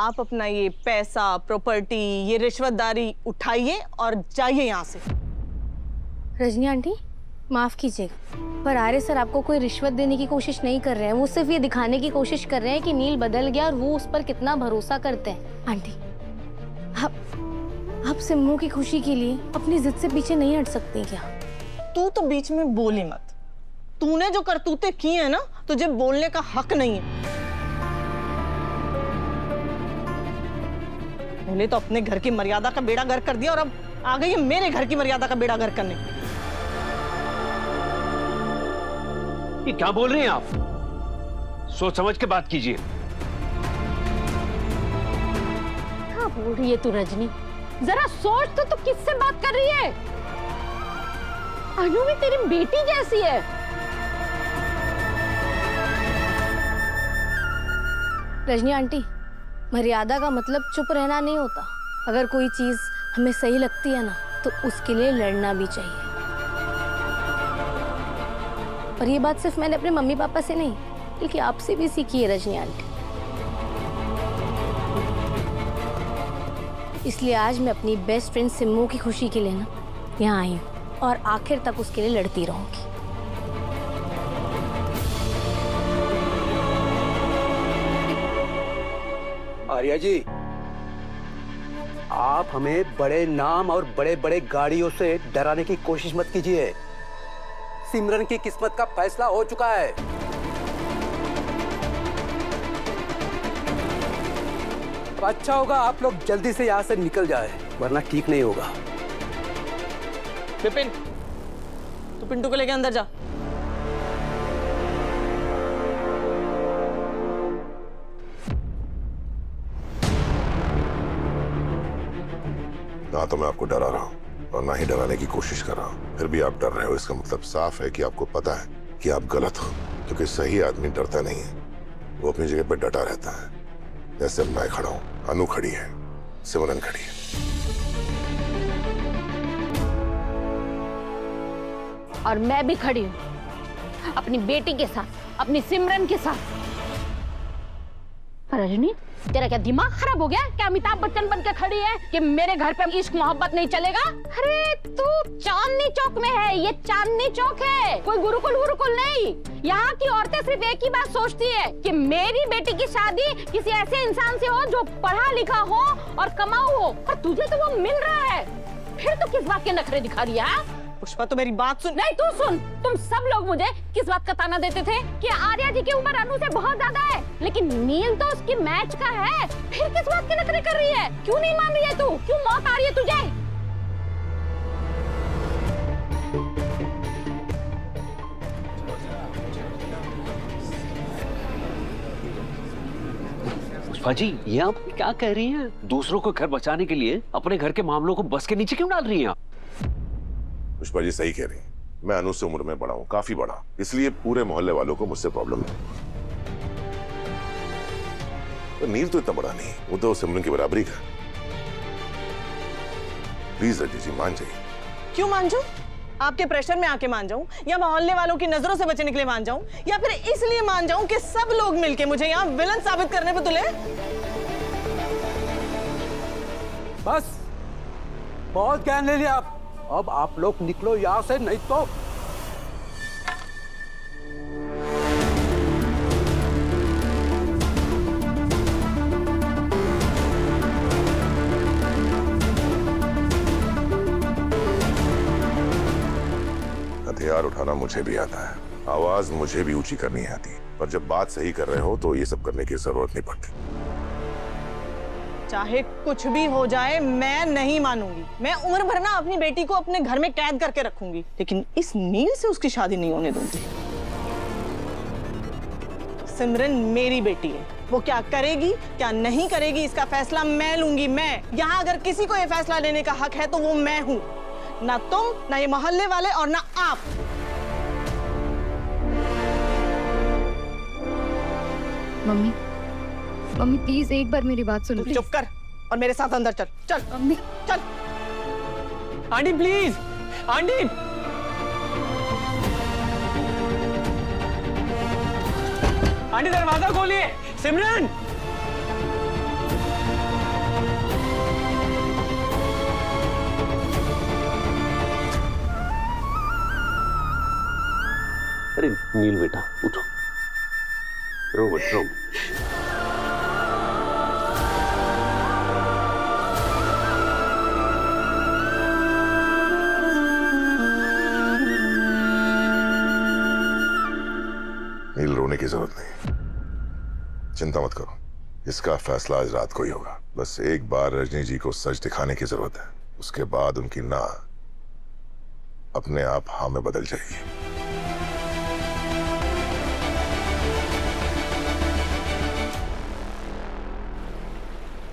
आप अपना ये पैसा, प्रॉपर्टी, ये रिश्वतदारी उठाइए और जाइए यहाँ से। रजनी आंटी, माफ कीजिएगा, पर आर्य सर आपको कोई रिश्वत देने की कोशिश नहीं कर रहे हैं। वो सिर्फ ये दिखाने की कोशिश कर रहे हैं कि नील बदल गया और वो उस पर कितना भरोसा करते हैं। आंटी, आप सिम्मू की खुशी के लिए अपनी जिद से पीछे नहीं हट सकती क्या? तू तो बीच में बोली मत। तूने जो करतूतें की है ना, तुझे बोलने का हक नहीं है। पहले तो अपने घर की मर्यादा का बेड़ा गर्क कर दिया और अब आ गई है मेरे घर की मर्यादा का बेड़ा गर्क करने। ये क्या बोल रही हैं आप? सोच समझ के बात कीजिए। क्या बोल रही है तू रजनी? जरा सोच तो तू किससे बात कर रही है? अनु भी तेरी बेटी जैसी है। रजनी आंटी, मर्यादा का मतलब चुप रहना नहीं होता। अगर कोई चीज हमें सही लगती है ना, तो उसके लिए लड़ना भी चाहिए। और ये बात सिर्फ मैंने अपने मम्मी पापा से नहीं, बल्कि आपसे भी सीखी है रजनी आंटी। इसलिए आज मैं अपनी बेस्ट फ्रेंड सिम्मू की खुशी के लिए ना यहाँ आई हूँ और आखिर तक उसके लिए लड़ती रहूंगी। आर्या जी, आप हमें बड़े नाम और बड़े बड़े गाड़ियों से डराने की कोशिश मत कीजिए। सिमरन की किस्मत का फैसला हो चुका है। अब अच्छा होगा आप लोग जल्दी से यहाँ से निकल जाए, वरना ठीक नहीं होगा। विपिन, तू पिंटू को लेके अंदर जा। ना तो मैं आपको डरा रहा हूँ और ना ही डराने की कोशिश कर रहा हूँ, फिर भी आप डर रहे हो। इसका मतलब साफ है कि आपको पता है कि आप गलत हो, क्योंकि सही आदमी डरता नहीं है, वो अपनी जगह पर डटा रहता है। जैसे मैं खड़ा हूँ, अनु खड़ी है, सिमरन खड़ी है। और मैं भी खड़ी हूँ अपनी बेटी के साथ, अपनी सिमरन के साथ। रजनी, तेरा क्या दिमाग खराब हो गया? क्या अमिताभ बच्चन बन के खड़ी है कि मेरे घर पे इश्क मोहब्बत नहीं चलेगा? अरे तू चांदनी चौक में है, ये चांदनी चौक है, कोई गुरुकुल वुरुकुल नहीं। यहाँ की औरतें सिर्फ एक ही बात सोचती है कि मेरी बेटी की शादी किसी ऐसे इंसान से हो जो पढ़ा लिखा हो और कमाऊ हो, और तुझे तो वो मिल रहा है। फिर तो किस बात के नखरे दिखा रही है? पुष्पा, तो मेरी बात सुन। नहीं, तू सुन। तुम सब लोग मुझे किस बात का ताना देते थे कि आर्या जी की उम्र अनु से बहुत ज्यादा है, लेकिन नील तो उसकी मैच का है। फिर किस बात के नखरे कर रही है? क्यों नहीं मान रही है तू? क्यों मौत आ रही है तुझे? पुष्पा जी, ये आप क्या कह रही हैं? दूसरों को घर बचाने के लिए अपने घर के मामलों को बस के नीचे क्यों डाल रही हैं आप? पुष्पा जी सही कह रही हैं। मैं अनु से उम्र में बड़ा हूँ, काफी बड़ा, इसलिए पूरे मोहल्ले वालों को मुझसे प्रॉब्लम है। तो नील तो इतना बड़ा नहीं, वो तो सिमरन की बराबरी का। प्लीज रजी जी मान जाइए। क्यों मान जाऊं? आपके प्रेशर में आके मान जाऊं, या मोहल्ले वालों की नजरों से बचने के लिए मान जाऊं, या फिर इसलिए मान जाऊं कि सब लोग मिलके मुझे यहाँ विलन साबित करने पे तुले? बस, बहुत ज्ञान ले लिया आप। अब आप लोग निकलो यहाँ से, नहीं तो हथियार उठाना मुझे भी आता है, आवाज मुझे भी ऊंची करनी आती, पर जब बात सही कर रहे हो तो ये सब करने की जरूरत नहीं पड़ती। चाहे कुछ भी हो जाए, मैं नहीं मानूंगी। मैं उम्र भर ना अपनी बेटी को अपने घर में कैद करके रखूंगी, लेकिन इस नील से उसकी शादी नहीं होने दूंगी। सिमरन मेरी बेटी है, वो क्या करेगी क्या नहीं करेगी इसका फैसला मैं लूंगी। मैं यहाँ अगर किसी को ये फैसला लेने का हक है तो वो मैं हूँ, ना तुम, ना ये मोहल्ले वाले, और ना आप। मम्मी, मम्मी प्लीज एक बार मेरी बात सुनो। चुप कर और मेरे साथ अंदर चल। चल मम्मी, चल। Aunty please, aunty. आंटी दरवाजा खोलिए। सिमरन, नील बेटा उठो, रो मत रो। नील, रोने की जरूरत नहीं, चिंता मत करो, इसका फैसला आज रात को ही होगा। बस एक बार रजनी जी को सच दिखाने की जरूरत है, उसके बाद उनकी ना अपने आप हाँ में बदल जाएगी।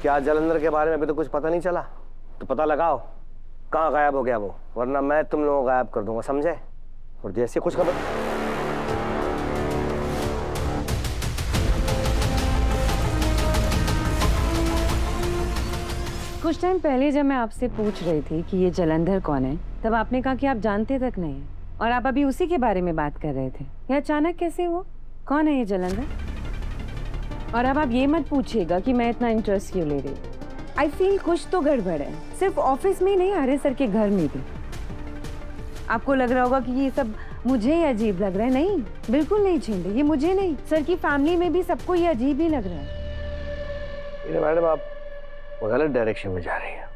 क्या जलंधर के बारे में अभी तो कुछ पता नहीं चला? तो पता लगाओ कहाँ गायब हो गया वो, वरना मैं तुम लोगों को गायब कर दूंगा, समझे? और जैसे कुछ खबर कुछ टाइम पहले जब मैं आपसे पूछ रही थी कि ये जलंधर कौन है, तब आपने कहा कि आप जानते तक नहीं हैं और आप अभी उसी के बारे में बात कर रहे थे। ये अचानक कैसे हुआ? कौन है ये जलंधर? और अब आप ये मत पूछिएगा कि मैं इतना इंटरेस्ट क्यों ले रही हूँ। आई फील कुछ तो गड़बड़ है, सिर्फ ऑफिस में ही नहीं, आर्य सर के घर में भी। आपको लग रहा होगा कि ये सब मुझे ही अजीब लग रहा है। नहीं, बिल्कुल नहीं छींदे, ये मुझे नहीं, सर की फैमिली में भी सबको ये अजीब ही लग रहा है। मैडम आप गलत डायरेक्शन में जा रही हैं।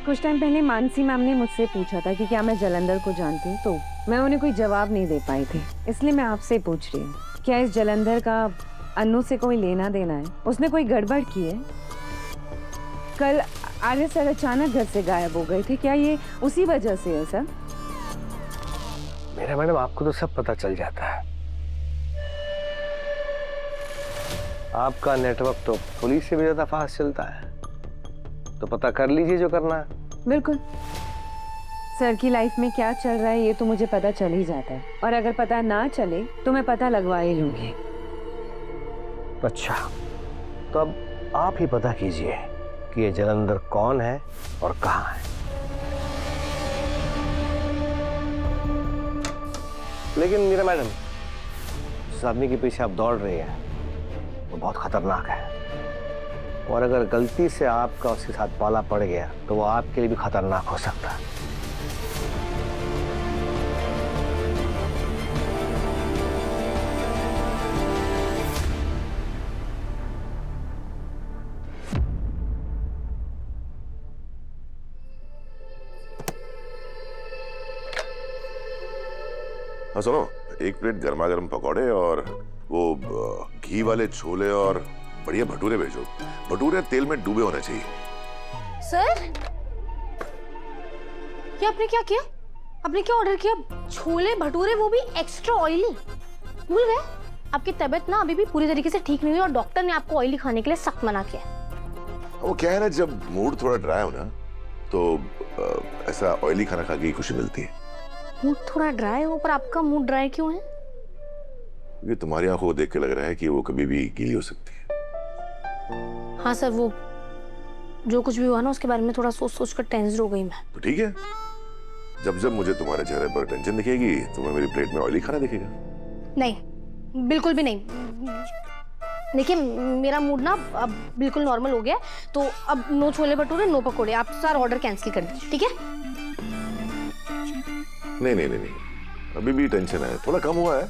कुछ टाइम पहले मानसी मैम ने मुझसे पूछा था कि क्या मैं जलंधर को जानती हूँ, तो मैं उन्हें कोई जवाब नहीं दे पाई थी, इसलिए मैं आपसे पूछ रही हूँ, क्या इस जलंधर का अन्नू से कोई लेना देना है? उसने कोई गड़बड़ की है? कल आर्य सर अचानक घर से गायब हो गए थे, क्या ये उसी वजह से है सर? मेरा मैडम आपको तो सब पता चल जाता है। आपका नेटवर्क तो पुलिस से भी ज्यादा फास्ट चलता है, तो पता कर लीजिए जो करना है। बिल्कुल, सर की लाइफ में क्या चल रहा है ये तो मुझे पता चल ही जाता है, और अगर पता ना चले तो मैं पता लगवा ही लूंगी। अच्छा, तो अब आप ही पता कीजिए कि ये जलंधर कौन है और कहाँ है। लेकिन मीरा मैडम, जिस आदमी के पीछे आप दौड़ रही हैं वो बहुत खतरनाक है, और अगर गलती से आपका उसके साथ पाला पड़ गया तो वो आपके लिए भी खतरनाक हो सकता है। हाँ सुनो, एक प्लेट गर्मा गर्म पकौड़े और वो घी वाले छोले और बढ़िया भटूरे भेजो। भटूरे तेल में डूबे होने चाहिए। सर, ये आपने क्या किया? आपने क्या ऑर्डर किया? छोले भटूरे, वो भी एक्स्ट्रा ऑयली। भूल गए आपकी तबीयत ना अभी भी पूरी तरीके से ठीक नहीं हुई और डॉक्टर ने आपको ऑयली खाने के लिए सख्त मना किया। वो क्या है ना, जब मूड थोड़ा ड्राई हो ना तो ऐसा ऑयली खाना खा के खुशी मिलती है। मूड थोड़ा ड्राई हो, पर आपका मूड ड्राई क्यों है? ये तुम्हारी आंखों को देख के लग रहा है कि वो कभी भी गीली हो सकती है। हाँ सर, वो जो कुछ भी हुआ ना उसके बारे में थोड़ा सोच सोच कर टेंस्ड हो गई मैं। तो ठीक है, जब जब मुझे तुम्हारे चेहरे पर टेंशन दिखेगी तुम्हें मेरी प्लेट में ऑयली खाना दिखेगा। नहीं, बिल्कुल भी नहीं। देखिए, मेरा मूड ना अब बिल्कुल नॉर्मल हो गया, तो अब नो छोले भटूरे नो पकोड़े, आप सारा ऑर्डर कैंसिल कर दीजिए, ठीक है? नहीं नहीं नहीं नहीं, अभी भी टेंशन है, थोड़ा कम हुआ है।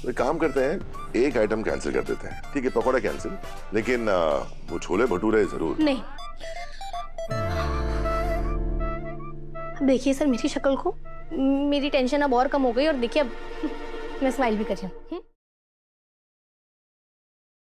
तो एक काम करते हैं, एक आइटम कैंसिल कर देते हैं, ठीक है? पकौड़ा कैंसिल, लेकिन वो छोले भटूरे जरूर। नहीं, देखिए सर, मेरी शक्ल को, मेरी टेंशन अब और कम हो गई, और देखिए अब मैं स्माइल भी कर रही हूँ।